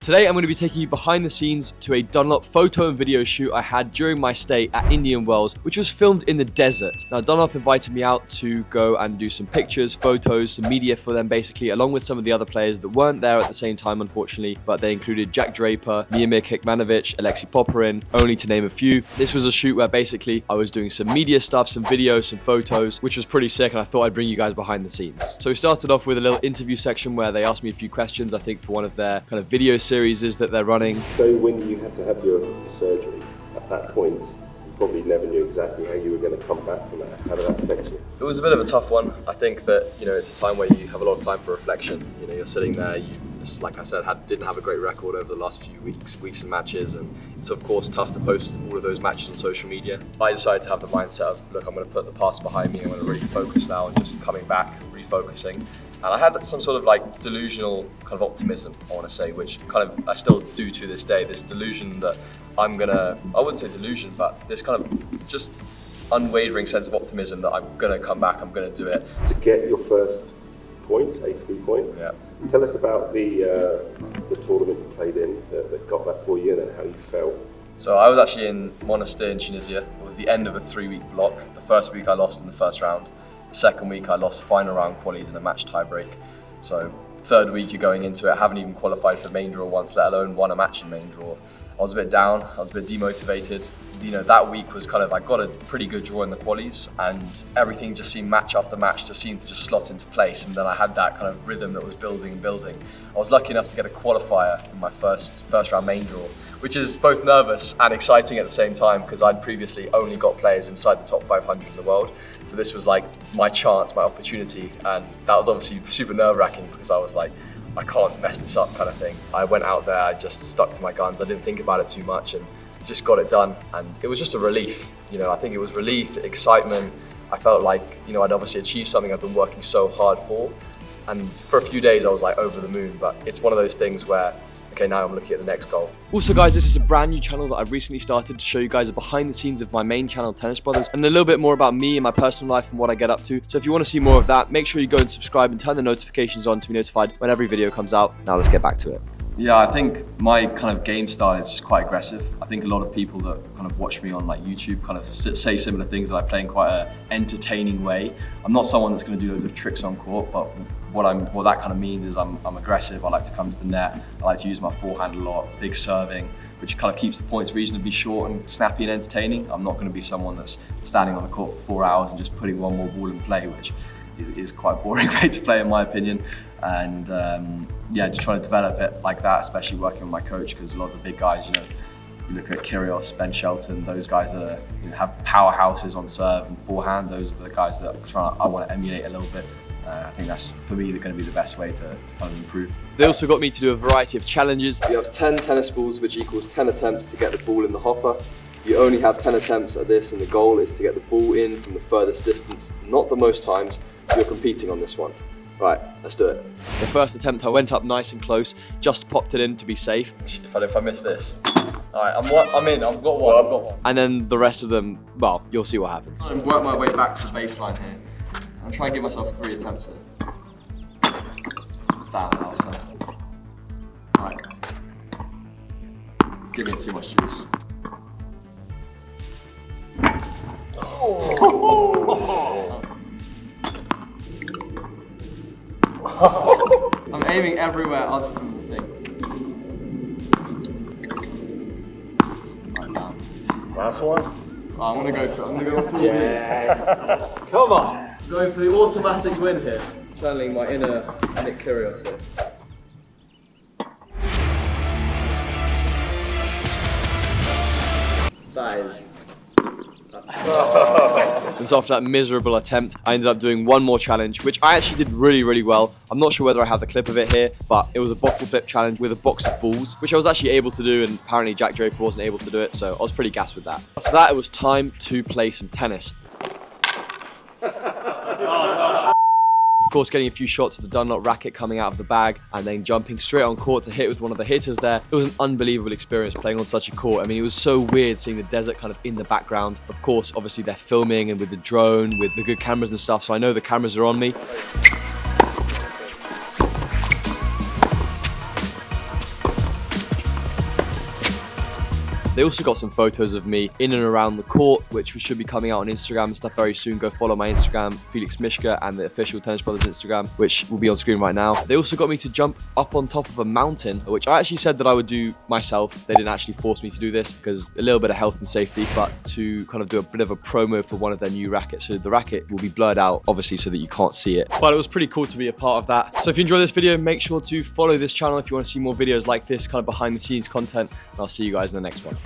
Today I'm going to be taking you behind the scenes to a Dunlop photo and video shoot I had during my stay at Indian Wells, which was filmed in the desert. Now Dunlop invited me out to go and do some pictures, photos, some media for them basically, along with some of the other players that weren't there at the same time unfortunately, but they included Jack Draper, Miomir Kekmanovic, Alexei Popyrin, only to name a few. This was a shoot where basically I was doing some media stuff, some videos, some photos, which was pretty sick, and I thought I'd bring you guys behind the scenes. So we started off with a little interview section where they asked me a few questions, I think for one of their kind of video series that they're running. So when you had to have your surgery, at that point, you probably never knew exactly how you were going to come back from that. How did that affect you? It was a bit of a tough one. I think that, it's a time where you have a lot of time for reflection. You're sitting there, like I said, didn't have a great record over the last few weeks and matches, and it's of course tough to post all of those matches on social media. I decided to have the mindset of, look, I'm going to put the past behind me, I'm going to really focus now on just coming back, refocusing. And I had some sort of like delusional kind of optimism, I want to say, which kind of I still do to this day. This delusion that I wouldn't say delusion, but this kind of just unwavering sense of optimism that I'm going to come back, I'm going to do it. To get your first point, ATP point, yeah. Tell us about the tournament you played in that got that for you and then how you felt. So I was actually in Monastir in Tunisia. It was the end of a 3-week block. The first week I lost in the first round. The second week I lost final round qualies in a match tiebreak. So third week you're going into it, haven't even qualified for main draw once, let alone won a match in main draw. I was a bit down, I was a bit demotivated. That week was kind of, I got a pretty good draw in the qualies and everything just seemed match after match just seemed to just slot into place, and then I had that kind of rhythm that was building and building. I was lucky enough to get a qualifier in my first round main draw, which is both nervous and exciting at the same time because I'd previously only got players inside the top 500 in the world. So this was like my chance, my opportunity, and that was obviously super nerve-wracking because I was like, I can't mess this up kind of thing. I went out there, I just stuck to my guns, I didn't think about it too much and just got it done, and it was just a relief. I think it was relief, excitement. I felt like, I'd obviously achieved something I've been working so hard for, and for a few days I was like over the moon, but it's one of those things where okay, now I'm looking at the next goal. Also guys, this is a brand new channel that I've recently started to show you guys a behind the scenes of my main channel, Tennis Brothers, and a little bit more about me and my personal life and what I get up to. So if you want to see more of that, make sure you go and subscribe and turn the notifications on to be notified when every video comes out. Now let's get back to it. Yeah, I think my kind of game style is just quite aggressive. I think a lot of people that kind of watch me on like YouTube kind of say similar things, that I play in quite an entertaining way. I'm not someone that's going to do loads of tricks on court, but what that kind of means is I'm aggressive. I like to come to the net. I like to use my forehand a lot, big serving, which kind of keeps the points reasonably short and snappy and entertaining. I'm not going to be someone that's standing on the court for 4 hours and just putting one more ball in play, which is quite a boring way to play in my opinion. And yeah, just trying to develop it like that, especially working with my coach, because a lot of the big guys, you look at Kyrgios, Ben Shelton, those guys that are, have powerhouses on serve and forehand. Those are the guys that I want to emulate a little bit. I think that's, for me, going to be the best way to kind of improve. They also got me to do a variety of challenges. You have 10 tennis balls, which equals 10 attempts to get the ball in the hopper. You only have 10 attempts at this, and the goal is to get the ball in from the furthest distance, not the most times. You're competing on this one. Right, let's do it. The first attempt, I went up nice and close, just popped it in to be safe. If I miss this. All right, I'm in, I've got one. And then the rest of them, well, you'll see what happens. I'm work my way back to baseline here. I'm trying to give myself 3 attempts here. Damn, that was fun. All right. Giving it too much juice. Oh. I'm aiming everywhere other than the thing. Right now. Last one? I'm gonna go for it. Yes! Come on! Going for the automatic win here. Channeling my inner Nick Kyrgios here. That is... And so after that miserable attempt, I ended up doing one more challenge, which I actually did really, really well. I'm not sure whether I have the clip of it here, but it was a bottle flip challenge with a box of balls, which I was actually able to do, and apparently Jack Draper wasn't able to do it, so I was pretty gassed with that. After that, it was time to play some tennis. Of course, getting a few shots of the Dunlop racket coming out of the bag and then jumping straight on court to hit with one of the hitters there. It was an unbelievable experience playing on such a court. I mean, it was so weird seeing the desert kind of in the background. Of course, obviously they're filming and with the drone, with the good cameras and stuff, so I know the cameras are on me. They also got some photos of me in and around the court, which should be coming out on Instagram and stuff very soon. Go follow my Instagram, Felix Mishka, and the official Tennis Brothers Instagram, which will be on screen right now. They also got me to jump up on top of a mountain, which I actually said that I would do myself. They didn't actually force me to do this because a little bit of health and safety, but to kind of do a bit of a promo for one of their new rackets. So the racket will be blurred out, obviously, so that you can't see it. But it was pretty cool to be a part of that. So if you enjoyed this video, make sure to follow this channel if you want to see more videos like this, kind of behind the scenes content. And I'll see you guys in the next one.